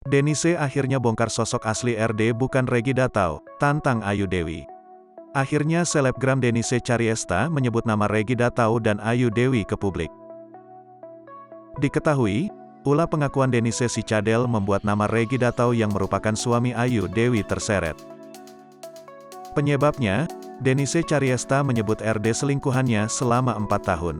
Denise akhirnya bongkar sosok asli RD bukan Regi Datau, tantang Ayu Dewi. Akhirnya selebgram Denise Chariesta menyebut nama Regi Datau dan Ayu Dewi ke publik. Diketahui, ulah pengakuan Denise si cadel membuat nama Regi Datau yang merupakan suami Ayu Dewi terseret. Penyebabnya, Denise Chariesta menyebut RD selingkuhannya selama 4 tahun.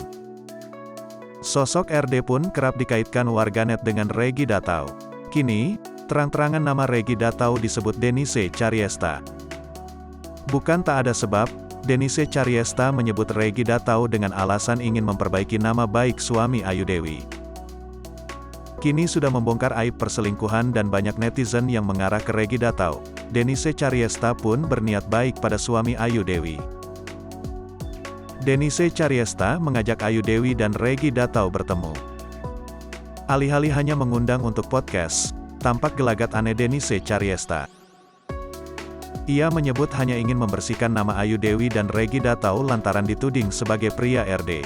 Sosok RD pun kerap dikaitkan warganet dengan Regi Datau. Kini, terang-terangan nama Regi Datau disebut Denise Chariesta. Bukan tak ada sebab, Denise Chariesta menyebut Regi Datau dengan alasan ingin memperbaiki nama baik suami Ayu Dewi. Kini sudah membongkar aib perselingkuhan dan banyak netizen yang mengarah ke Regi Datau. Denise Chariesta pun berniat baik pada suami Ayu Dewi. Denise Chariesta mengajak Ayu Dewi dan Regi Datau bertemu. Alih-alih hanya mengundang untuk podcast, tampak gelagat aneh Denise Chariesta. Ia menyebut hanya ingin membersihkan nama Ayu Dewi dan Regi Datau lantaran dituding sebagai pria RD.